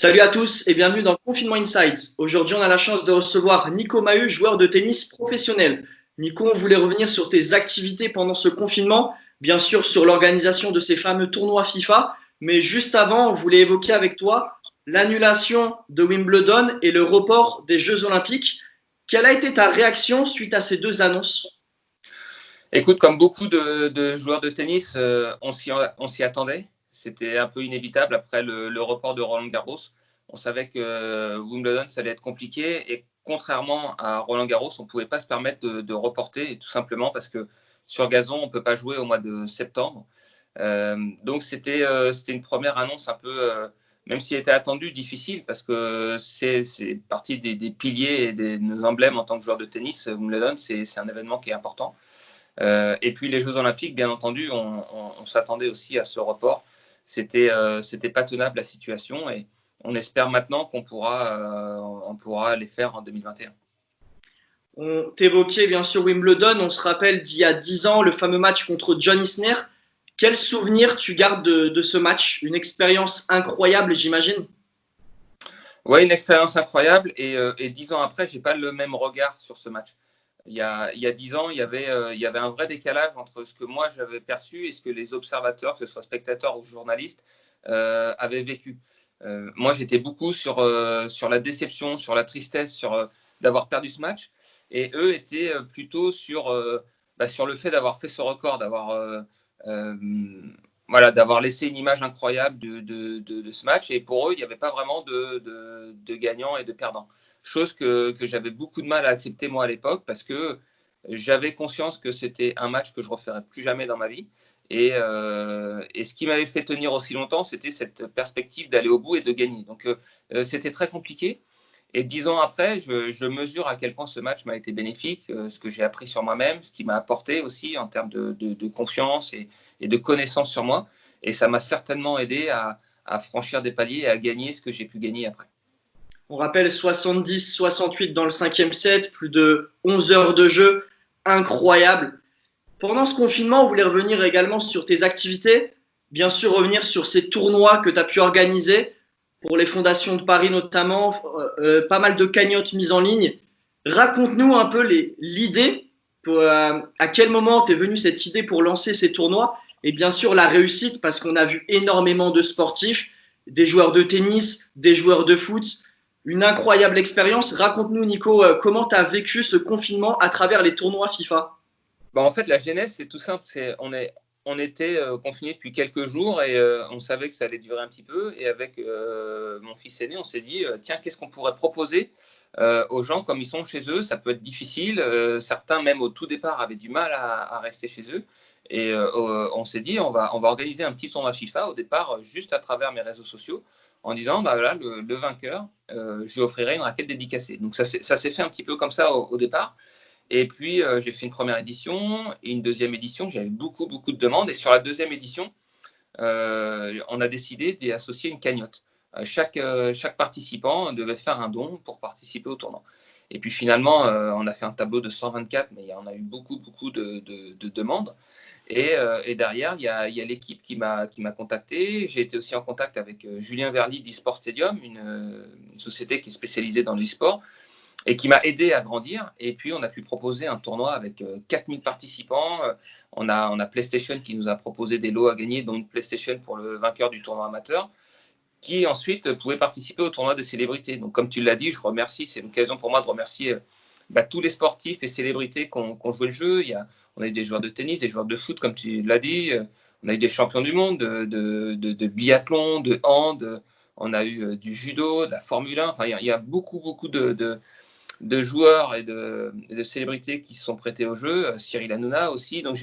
Salut à tous et bienvenue dans Confinement Inside. Aujourd'hui, on a la chance de recevoir Nico Maheu, joueur de tennis professionnel. Nico, on voulait revenir sur tes activités pendant ce confinement, bien sûr sur l'organisation de ces fameux tournois FIFA, mais juste avant, on voulait évoquer avec toi l'annulation de Wimbledon et le report des Jeux Olympiques. Quelle a été ta réaction suite à ces deux annonces? Écoute, comme beaucoup de joueurs de tennis, on s'y attendait. C'était un peu inévitable après le report de Roland-Garros. On savait que Wimbledon, ça allait être compliqué. Et contrairement à Roland-Garros, on ne pouvait pas se permettre de reporter, et tout simplement parce que sur gazon, on ne peut pas jouer au mois de septembre. Donc, c'était une première annonce un peu, même s'il était attendu, difficile, parce que c'est partie des piliers et des emblèmes en tant que joueur de tennis. Wimbledon, c'est un événement qui est important. Et puis les Jeux Olympiques, bien entendu, on s'attendait aussi à ce report. C'était pas tenable la situation et on espère maintenant qu'on pourra les faire en 2021. On t'évoquait bien sûr Wimbledon, on se rappelle d'il y a 10 ans, le fameux match contre John Isner. Quel souvenir tu gardes de ce match? Une expérience incroyable, j'imagine. Oui, une expérience incroyable et 10 ans après, je n'ai pas le même regard sur ce match. Il y a 10 ans, il y avait un vrai décalage entre ce que moi j'avais perçu et ce que les observateurs, que ce soit spectateurs ou journalistes, avaient vécu. Moi, j'étais beaucoup sur la déception, sur la tristesse, d'avoir perdu ce match. Et eux étaient plutôt sur le fait d'avoir fait ce record, euh, d'avoir laissé une image incroyable de ce match. Et pour eux, il n'y avait pas vraiment de gagnant et de perdant. Chose que j'avais beaucoup de mal à accepter moi à l'époque parce que j'avais conscience que c'était un match que je ne referais plus jamais dans ma vie. Et ce qui m'avait fait tenir aussi longtemps, c'était cette perspective d'aller au bout et de gagner. Donc, c'était très compliqué. Et 10 ans après, je mesure à quel point ce match m'a été bénéfique, ce que j'ai appris sur moi-même, ce qui m'a apporté aussi en termes de confiance et de connaissance sur moi. Et ça m'a certainement aidé à franchir des paliers et à gagner ce que j'ai pu gagner après. On rappelle 70-68 dans le cinquième set, plus de 11 heures de jeu, incroyable. Pendant ce confinement, on voulait revenir également sur tes activités, bien sûr revenir sur ces tournois que tu as pu organiser pour les fondations de Paris notamment, pas mal de cagnottes mises en ligne. Raconte-nous un peu l'idée, à quel moment t'es venue cette idée pour lancer ces tournois et bien sûr la réussite parce qu'on a vu énormément de sportifs, des joueurs de tennis, des joueurs de foot, une incroyable expérience. Raconte-nous Nico, comment tu as vécu ce confinement à travers les tournois FIFA? En fait, la genèse, c'est tout simple. On était confinés depuis quelques jours et on savait que ça allait durer un petit peu. Et avec mon fils aîné, on s'est dit, tiens, qu'est-ce qu'on pourrait proposer aux gens comme ils sont chez eux? Ça peut être difficile. Certains, même au tout départ, avaient du mal à rester chez eux. Et on s'est dit, on va organiser un petit tournoi FIFA au départ, juste à travers mes réseaux sociaux, en disant, bah voilà, le vainqueur, je lui offrirai une raquette dédicacée. Donc ça s'est fait un petit peu comme ça au départ. Et puis, j'ai fait une première édition et une deuxième édition. J'avais beaucoup, beaucoup de demandes. Et sur la deuxième édition, on a décidé d'y associer une cagnotte. Chaque participant devait faire un don pour participer au tournoi. Et puis finalement, on a fait un tableau de 124, mais on a eu beaucoup, beaucoup de demandes. Et derrière, il y a l'équipe qui m'a contacté. J'ai été aussi en contact avec Julien Verly d'eSport Stadium, une société qui est spécialisée dans l'e-sport et qui m'a aidé à grandir. Et puis, on a pu proposer un tournoi avec 4000 participants. On a PlayStation qui nous a proposé des lots à gagner, dont une PlayStation pour le vainqueur du tournoi amateur, qui ensuite pouvait participer au tournoi des célébrités. Donc, comme tu l'as dit, je remercie, c'est l'occasion pour moi de remercier tous les sportifs et célébrités qui ont joué le jeu. On a eu des joueurs de tennis, des joueurs de foot, comme tu l'as dit. On a eu des champions du monde de biathlon, de hand. On a eu du judo, de la Formule 1. Enfin, il y a beaucoup, beaucoup de joueurs et de célébrités qui se sont prêtés au jeu, Cyril Hanouna aussi. Donc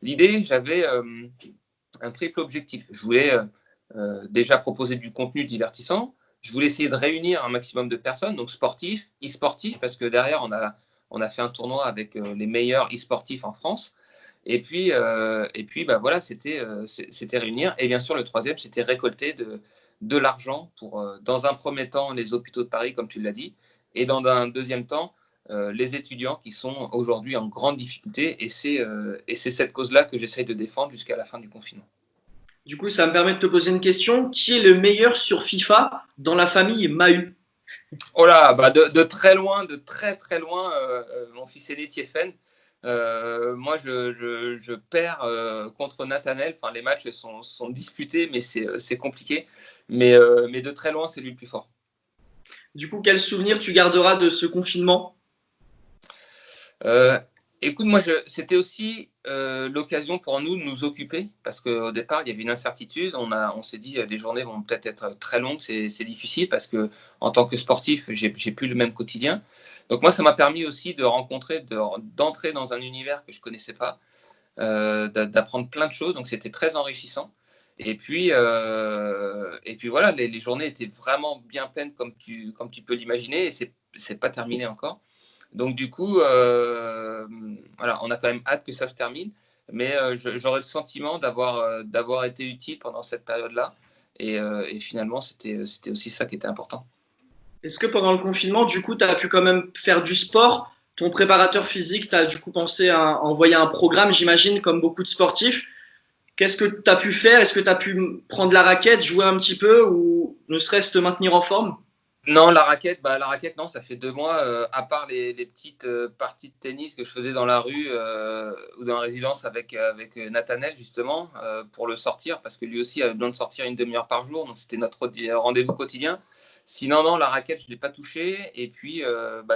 l'idée, j'avais un triple objectif. Je voulais déjà proposer du contenu divertissant. Je voulais essayer de réunir un maximum de personnes, donc sportifs, e-sportifs, parce que derrière, on a fait un tournoi avec les meilleurs e-sportifs en France. Et puis voilà, c'était réunir. Et bien sûr, le troisième, c'était récolter de l'argent pour, dans un premier temps, les hôpitaux de Paris, comme tu l'as dit, et dans un deuxième temps, les étudiants qui sont aujourd'hui en grande difficulté. Et c'est cette cause-là que j'essaye de défendre jusqu'à la fin du confinement. Du coup, ça me permet de te poser une question. Qui est le meilleur sur FIFA dans la famille Mahu? Oh là, bah de très loin, de très très loin, mon fils aîné Tiefen. Moi, je perds contre Nathanael. Enfin, les matchs sont disputés, mais c'est compliqué. Mais de très loin, c'est lui le plus fort. Du coup, quel souvenir tu garderas de ce confinement? Euh, Écoute, moi, c'était aussi l'occasion pour nous de nous occuper parce qu'au départ, il y avait une incertitude. On s'est dit, les journées vont peut-être être très longues, c'est difficile parce que en tant que sportif, j'ai plus le même quotidien. Donc moi, ça m'a permis aussi de rencontrer, d'entrer dans un univers que je connaissais pas, d'apprendre plein de choses. Donc c'était très enrichissant. Et puis voilà, les journées étaient vraiment bien pleines comme tu peux l'imaginer et c'est pas terminé encore. Donc du coup, voilà, on a quand même hâte que ça se termine, mais j'aurais le sentiment d'avoir été utile pendant cette période-là. Et finalement, c'était aussi ça qui était important. Est-ce que pendant le confinement, du coup, tu as pu quand même faire du sport? Ton préparateur physique, tu as du coup pensé à envoyer un programme, j'imagine, comme beaucoup de sportifs. Qu'est-ce que tu as pu faire? Est-ce que tu as pu prendre la raquette, jouer un petit peu ou ne serait-ce te maintenir en forme? Non, la raquette, non, ça fait 2 mois, à part les petites parties de tennis que je faisais dans la rue ou dans la résidence avec Nathanaël, justement, pour le sortir, parce que lui aussi avait besoin de sortir une demi-heure par jour, donc c'était notre rendez-vous quotidien. Sinon, non, la raquette, je ne l'ai pas touchée. Et puis,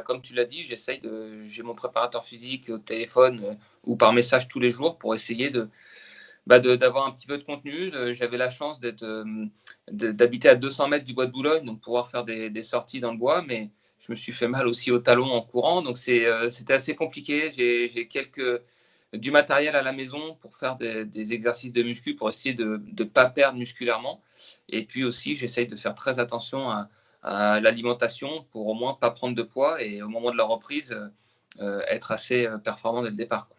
comme tu l'as dit, j'ai mon préparateur physique au téléphone ou par message tous les jours pour essayer d'avoir un petit peu de contenu. J'avais la chance d'habiter à 200 mètres du bois de Boulogne, donc pouvoir faire des sorties dans le bois, mais je me suis fait mal aussi au talon en courant, donc c'était assez compliqué. J'ai du matériel à la maison pour faire des exercices de muscu, pour essayer de ne pas perdre musculairement. Et puis aussi, j'essaye de faire très attention à l'alimentation pour au moins pas prendre de poids et au moment de la reprise, être assez performant dès le départ, quoi.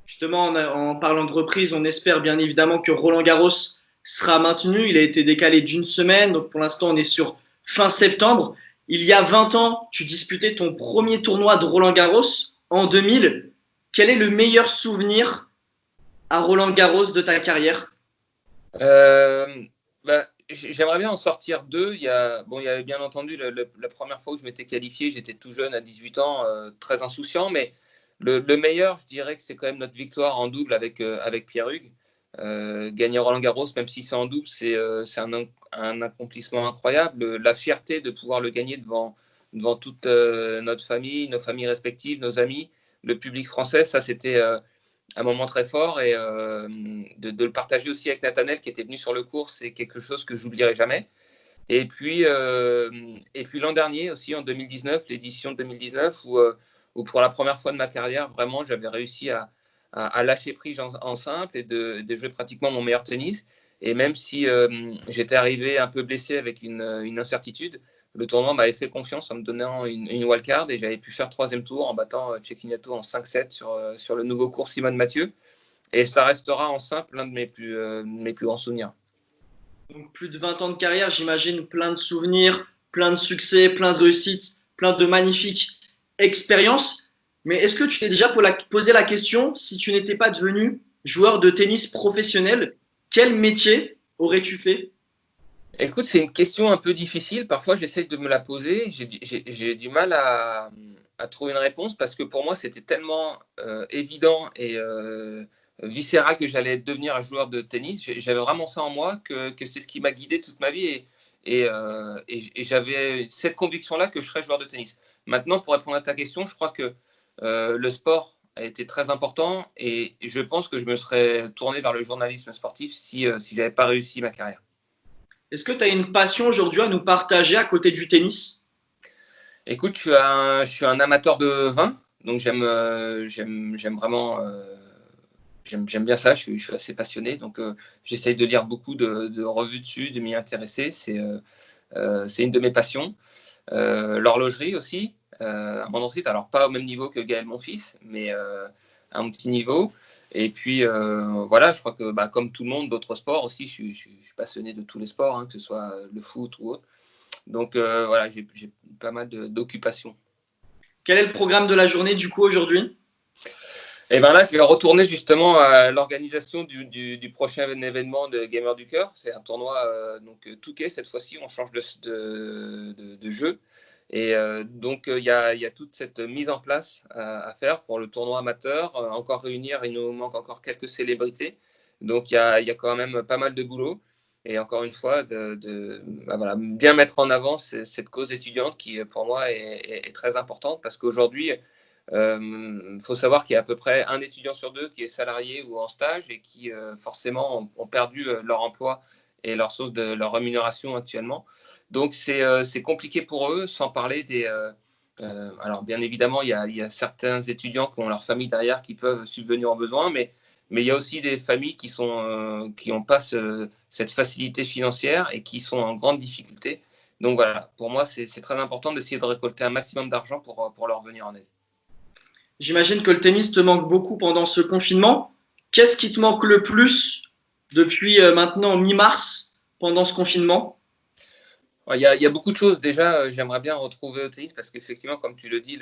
Justement, en parlant de reprise, on espère bien évidemment que Roland Garros sera maintenu. Il a été décalé d'une semaine, donc pour l'instant, on est sur fin septembre. Il y a 20 ans, tu disputais ton premier tournoi de Roland Garros en 2000. Quel est le meilleur souvenir à Roland Garros de ta carrière? Euh, J'aimerais bien en sortir deux. Il y avait bien entendu la première fois où je m'étais qualifié, j'étais tout jeune à 18 ans, très insouciant, mais le meilleur, je dirais que c'est quand même notre victoire en double avec Pierre Hugues. Gagner Roland Garros, même si c'est en double, c'est un accomplissement incroyable. La fierté de pouvoir le gagner devant toute notre famille, nos familles respectives, nos amis, le public français, ça c'était un moment très fort et de le partager aussi avec Nathanaël qui était venu sur le cours, c'est quelque chose que j'oublierai jamais. Et puis l'an dernier aussi, en 2019, l'édition 2019, où pour la première fois de ma carrière, vraiment, j'avais réussi à lâcher prise en simple et de jouer pratiquement mon meilleur tennis. Et même si j'étais arrivé un peu blessé avec une incertitude, le tournoi m'avait fait confiance en me donnant une wildcard et j'avais pu faire troisième tour en battant Cecchinato en 5-7 sur le nouveau cours Simone Mathieu. Et ça restera en simple l'un de mes plus grands souvenirs. Donc, plus de 20 ans de carrière, j'imagine plein de souvenirs, plein de succès, plein de réussites, plein de magnifiques expériences. Mais est-ce que tu t'es déjà posé la question, si tu n'étais pas devenu joueur de tennis professionnel, quel métier aurais-tu fait? Écoute, c'est une question un peu difficile. Parfois, j'essaye de me la poser. J'ai du mal à trouver une réponse parce que pour moi, c'était tellement évident et viscéral que j'allais devenir un joueur de tennis. J'avais vraiment ça en moi que c'est ce qui m'a guidé toute ma vie et j'avais cette conviction-là que je serais joueur de tennis. Maintenant, pour répondre à ta question, je crois que le sport a été très important et je pense que je me serais tourné vers le journalisme sportif si je n'avais pas réussi ma carrière. Est-ce que tu as une passion aujourd'hui à nous partager à côté du tennis? Écoute, je suis un amateur de vin, donc j'aime vraiment, j'aime bien ça. Je suis assez passionné, donc j'essaye de lire beaucoup de revues dessus, de m'y intéresser. C'est une de mes passions. L'horlogerie aussi, à mon site. Alors pas au même niveau que Gaël, mon fils, mais à un petit niveau. Et puis voilà, je crois que comme tout le monde, d'autres sports aussi, je suis passionné de tous les sports, hein, que ce soit le foot ou autre. Donc voilà, j'ai pas mal d'occupations. Quel est le programme de la journée du coup aujourd'hui? Et bien là, je vais retourner justement à l'organisation du prochain événement de Gamer du Cœur. C'est un tournoi Touquet cette fois-ci, on change de jeu. Et donc, il y a toute cette mise en place à faire pour le tournoi amateur. Encore réunir, il nous manque encore quelques célébrités. Donc, il y a quand même pas mal de boulot. Et encore une fois, voilà, bien mettre en avant cette cause étudiante qui, pour moi, est très importante parce qu'aujourd'hui, faut savoir qu'il y a à peu près un étudiant sur deux qui est salarié ou en stage et qui, forcément, ont perdu leur emploi et leur source de leur rémunération actuellement. Donc, c'est compliqué pour eux, sans parler des… alors, bien évidemment, il y a certains étudiants qui ont leur famille derrière qui peuvent subvenir aux besoins, mais il y a aussi des familles qui n'ont pas cette facilité financière et qui sont en grande difficulté. Donc, voilà, pour moi, c'est très important d'essayer de récolter un maximum d'argent pour leur venir en aide. J'imagine que le tennis te manque beaucoup pendant ce confinement. Qu'est-ce qui te manque le plus depuis maintenant mi-mars pendant ce confinement? Il y a beaucoup de choses. Déjà, j'aimerais bien retrouver au tennis parce qu'effectivement, comme tu le dis,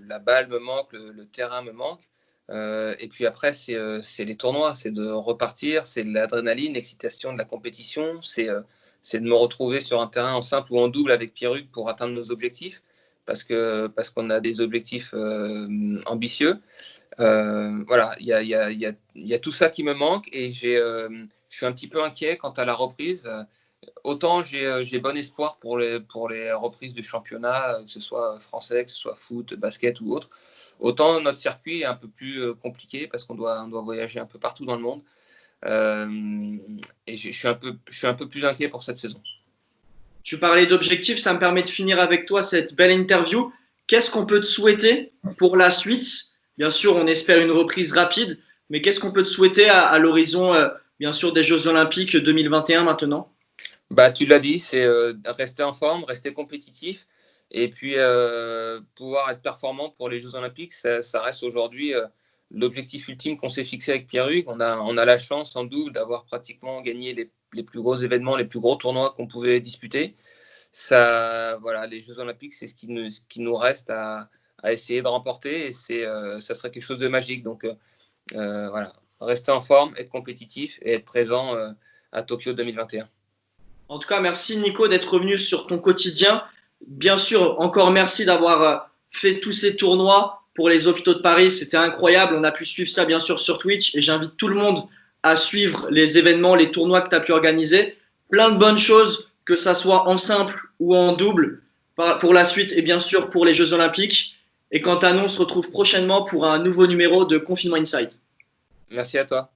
la balle me manque, le terrain me manque. Et puis après, c'est les tournois, c'est de repartir, c'est de l'adrénaline, l'excitation de la compétition, c'est de me retrouver sur un terrain en simple ou en double avec Pierre-Hugues pour atteindre nos objectifs parce qu'on a des objectifs ambitieux. Voilà, il y a tout ça qui me manque et je suis un petit peu inquiet quant à la reprise. Autant j'ai bon espoir pour les reprises du championnat, que ce soit français, que ce soit foot, basket ou autre. Autant notre circuit est un peu plus compliqué parce qu'on doit voyager un peu partout dans le monde. Et je suis un peu plus inquiet pour cette saison. Tu parlais d'objectifs, ça me permet de finir avec toi cette belle interview. Qu'est-ce qu'on peut te souhaiter pour la suite? Bien sûr, on espère une reprise rapide, mais qu'est-ce qu'on peut te souhaiter à l'horizon, bien sûr, des Jeux Olympiques 2021 maintenant? Bah, tu l'as dit, c'est rester en forme, rester compétitif et puis pouvoir être performant pour les Jeux Olympiques. Ça reste aujourd'hui l'objectif ultime qu'on s'est fixé avec Pierre-Hugues. On a la chance en double d'avoir pratiquement gagné les plus gros événements, les plus gros tournois qu'on pouvait disputer. Voilà, les Jeux Olympiques, c'est ce qui nous reste à essayer de remporter et ça serait quelque chose de magique. Donc voilà, rester en forme, être compétitif et être présent à Tokyo 2021. En tout cas, merci Nico d'être revenu sur ton quotidien. Bien sûr, encore merci d'avoir fait tous ces tournois pour les hôpitaux de Paris. C'était incroyable. On a pu suivre ça, bien sûr, sur Twitch. Et j'invite tout le monde à suivre les événements, les tournois que tu as pu organiser. Plein de bonnes choses, que ça soit en simple ou en double, pour la suite et bien sûr pour les Jeux Olympiques. Et quant à nous, on se retrouve prochainement pour un nouveau numéro de Confinement Insight. Merci à toi.